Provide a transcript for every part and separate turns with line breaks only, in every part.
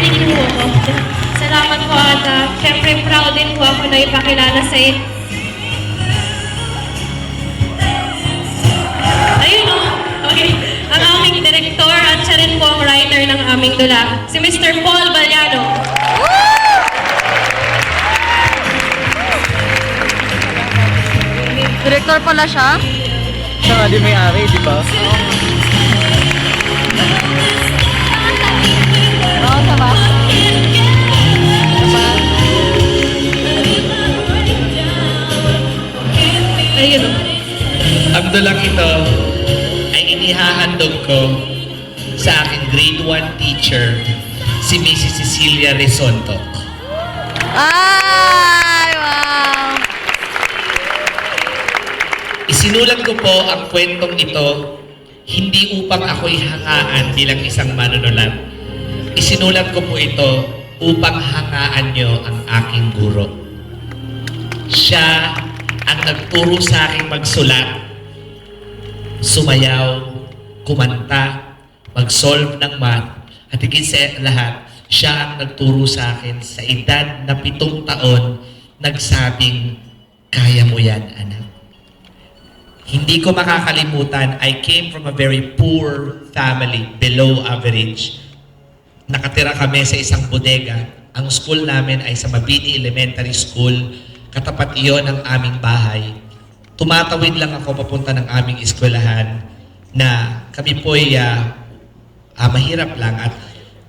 Thank you po. Salamat po at syempre proud din po ako na ipakilala sa inyo. Ayun o. Okay. Ang aming director at siya rin po ang writer ng aming dula, si Mr. Paul Baliano.
Director pala siya?
Siya nga din may-ari, di ba?
Oo, sama.
Ayun o.
Ang dulang ito ay inihahandog ko sa aking grade 1 teacher, si Mrs. Cecilia Resonto.
Ay, wow!
Isinulat ko po ang kwentong ito hindi upang ako'y hangaan bilang isang manunulat. Isinulat ko po ito upang hangaan nyo ang aking guro. Siya ang nagturo sa aking magsulat, sumayaw, kumanta, mag-solve ng math, at higit sa lahat, siya ang nagturo sa akin sa edad na 7 taon, nagsabing, kaya mo yan, anak. Hindi ko makakalimutan, I came from a very poor family, below average. Nakatira kami sa isang bodega. Ang school namin ay sa Mabini Elementary School. Katapat iyon ng aming bahay. Tumatawid lang ako papunta ng aming eskwelahan na kami po ay mahirap lang at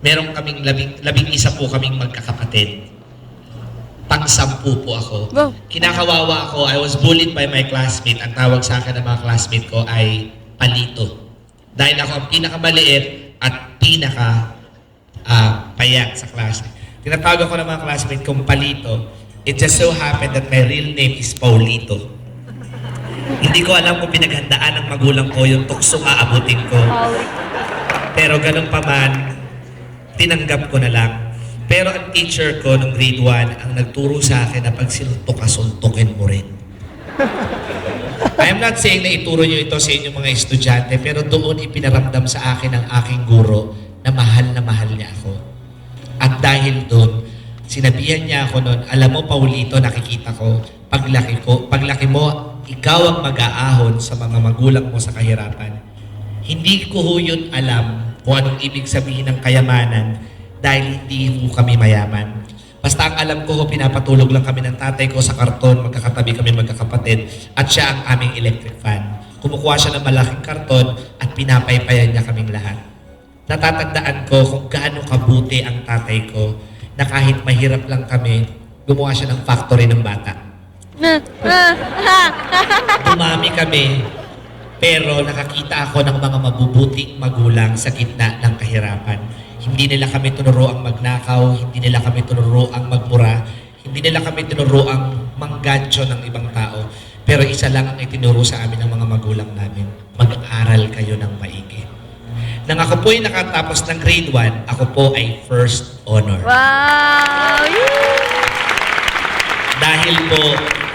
meron kaming labing isa po kaming magkakapatid. Pang-10 po ako.
Wow.
Kinakawawa ako. I was bullied by my classmate. Ang tawag sa akin ng mga classmate ko ay palito. Dahil ako ang pinakamaliit at payat sa klase. Tinatawag ako ng mga classmate kong palito. It just so happened that my real name is Paulito. Hindi ko alam kung pinaghandaan ng magulang ko yung tuksong aabutin ko. Pero ganun pa man, tinanggap ko na lang. Pero ang teacher ko nung grade 1 ang nagturo sa akin na pag sinuntok ka, suntukin mo rin. I am not saying na ituro nyo ito sa inyong mga estudyante, pero doon ipinaramdam sa akin ng aking guro na mahal niya ako. At dahil doon, sinabihan niya ako noon, alam mo Paulito, nakikita ko, paglaki mo, ikaw ang mag-aahon sa mga magulang mo sa kahirapan. Hindi ko ho yun alam kung anong ibig sabihin ng kayamanan dahil hindi ho kami mayaman. Basta ang alam ko, pinapatulog lang kami ng tatay ko sa karton, magkakatabi kami magkakapatid, at siya ang aming electric fan. Kumukuha siya ng malaking karton at pinapaypayan niya kaming lahat. Natatandaan ko kung gaano kabuti ang tatay ko na kahit mahirap lang kami, gumawa siya ng factory ng bata. Dumami kami, pero nakakita ako ng mga mabubuting magulang sa gitna ng kahirapan. Hindi nila kami tinuro ang magnakaw, hindi nila kami tinuro ang magmura, hindi nila kami tinuro ang manggancho ng ibang tao. Pero isa lang ang itinuro sa amin ng mga magulang namin, mag-aral kayo ng maigi. Nang ako po ay nakatapos ng grade 1, ako po ay first honor.
Wow!
Dahil po,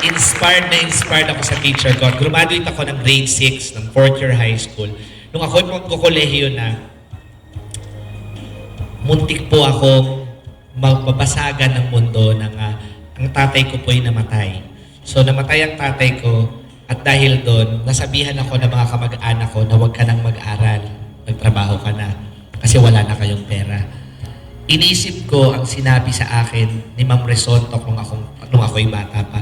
inspired ako sa teacher ko. Graduate ako ng grade 6 ng 4th year high school. Nung ako magkukolehiyo na, muntik po ako magpapasagan ng mundo ng ang tatay ko po ay namatay. So namatay ang tatay ko at dahil doon, nasabihan ako ng mga kamag-anak ko na huwag ka nang mag-aral, magtrabaho ka na kasi wala na kayong pera. Inisip ko ang sinabi sa akin ni Ma'am Resonto nung ako'y bata pa.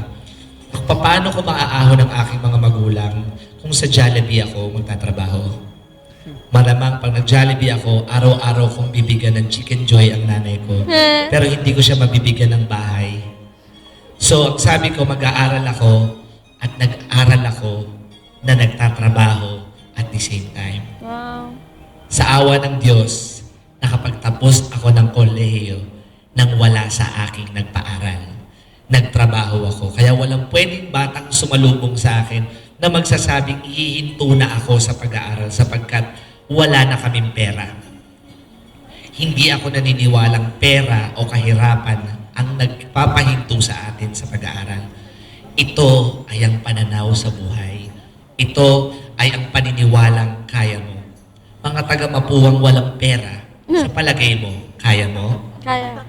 Paano ko maaahon ang aking mga magulang kung sa Jollibee ako magtatrabaho? Malamang pag nag-Jollibee ako, araw-araw kong bibigyan ng Chicken Joy ang nanay ko. Pero hindi ko siya mabibigyan ng bahay. So, sabi ko, mag-aaral ako at nag-aral ako na nagtatrabaho at the same time.
Wow.
Sa awa ng Diyos, nakapagtapos ako ng kolehiyo nang wala sa aking nagpaaral. Nagtrabaho ako. Kaya walang pwedeng batang sumalubong sa akin na magsasabing ihihinto na ako sa pag-aaral sapagkat wala na kaming pera. Hindi ako naniniwalang pera o kahirapan ang nagpapahinto sa atin sa pag-aaral. Ito ay ang pananaw sa buhay. Ito ay ang paniniwalang kaya mo. Mga taga-Mapuwang walang pera, sa palagay mo, kaya mo?
Kaya.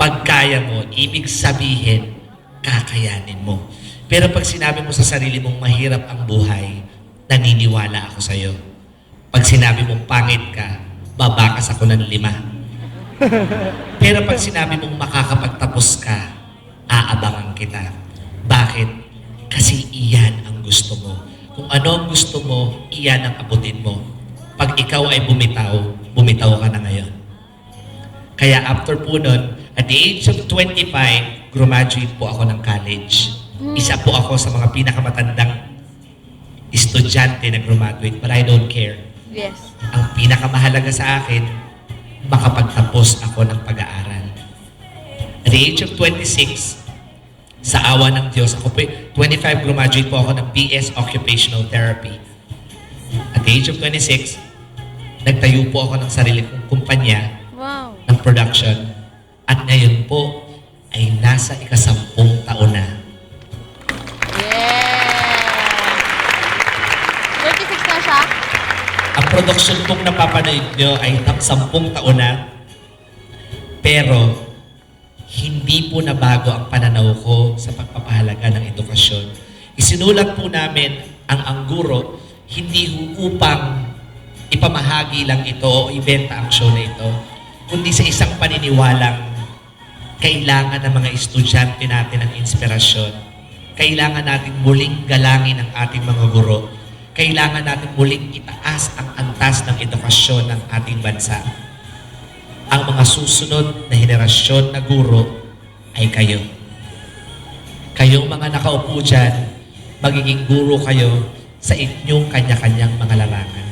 Pag kaya mo, ibig sabihin, kakayanin mo. Pero pag sinabi mo sa sarili mong mahirap ang buhay, naniniwala ako sa'yo. Pag sinabi mong pangit ka, babakas ako ng 5. Pero pag sinabi mong makakapagtapos ka, aabangan kita. Bakit? Kasi iyan ang gusto mo. Kung ano ang gusto mo, iyan ang abutin mo. Pag ikaw ay bumitaw, bumitaw ka na ngayon. Kaya after po nun, at the age of 25, graduate po ako ng college. Isa po ako sa mga pinakamatandang estudyante na graduate, but I don't care.
Yes.
Ang pinakamahalaga sa akin, makapagtapos ako ng pag-aaral. At the age of 26, sa awa ng Diyos, ako po, 25, graduate po ako ng BS Occupational Therapy. At the age of 26, nagtayo po ako ng sarili kong kumpanya
Wow.
ng production. At ngayon po, ay nasa ika-10 taon na.
Yeah! 36 na siya?
Ang production pong napapanood nyo ay 10 taon na. Pero, hindi po nabago ang pananaw ko sa pagpapahalaga ng edukasyon. Isinulat po namin ang Angguro, hindi upang ipamahagi lang ito o ibenta ang show na ito, kundi sa isang paniniwalang kailangan ng mga estudyante natin ng inspirasyon. Kailangan natin muling galangin ang ating mga guro. Kailangan natin muling itaas ang antas ng edukasyon ng ating bansa. Ang mga susunod na henerasyon na guro ay kayo. Kayong mga nakaupo dyan, magiging guro kayo sa inyong kanya-kanyang mga larangan.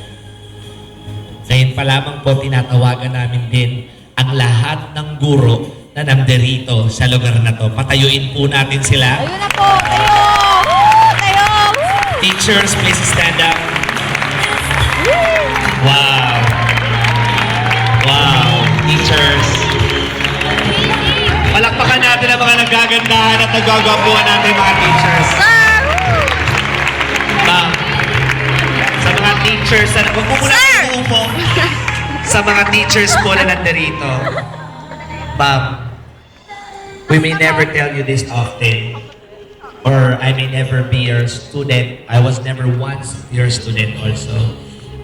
Ngayon pa lamang po, tinatawagan namin din ang lahat ng guro na nandirito sa lugar na to. Patayuin po natin sila.
Ayun na po! Tayo! Woo! Tayo! Woo!
Teachers, please stand up. Wow! Wow! Teachers. Palakpakan natin ang mga nagagandahan at nagagwapuhan natin mga teachers.
Sir! Woo!
Ma'am, sa mga teachers na huwag mo muna umuupo. Sa mga teachers po na nandirito. Ma'am, we may never tell you this often, or I may never be your student. I was never once your student also.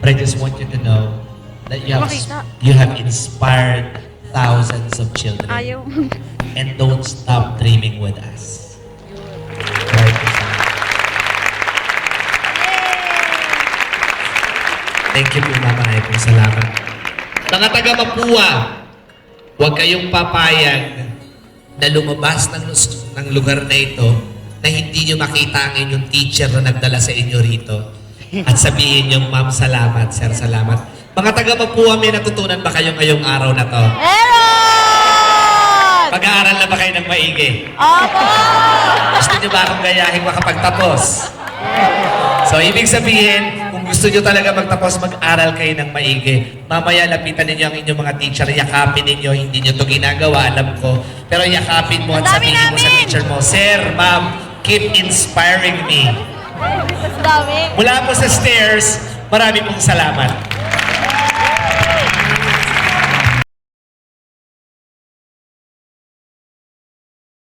But I just want you to know that you have inspired thousands of children.
Ayaw.
And don't stop dreaming with us. Right? Thank you po, Mama Ay, po. Salamat. Mga taga-Mapua, huwag kayong papayag na lumabas ng lugar na ito na hindi nyo makita ang inyong teacher na nagdala sa inyo rito. At sabihin nyo, Ma'am, salamat, Sir, salamat. Mga taga-Mapua, may natutunan ba kayo ngayong araw na to?
Meron!
Pag-aaral na ba kayo ng maigi?
Opo!
Gusto nyo ba akong gayahin makapagtapos? So, ibig sabihin, kung gusto nyo talaga magtapos, mag-aral kayo ng maigi. Mamaya, lapitan ninyo ang inyong mga teacher, yakapin ninyo, hindi nyo to ginagawa, alam ko. Pero yakapin mo at sabihin mo sa teacher mo, Sir, Ma'am, keep inspiring me.
Dami.
Mula po sa stairs, marami pong salamat.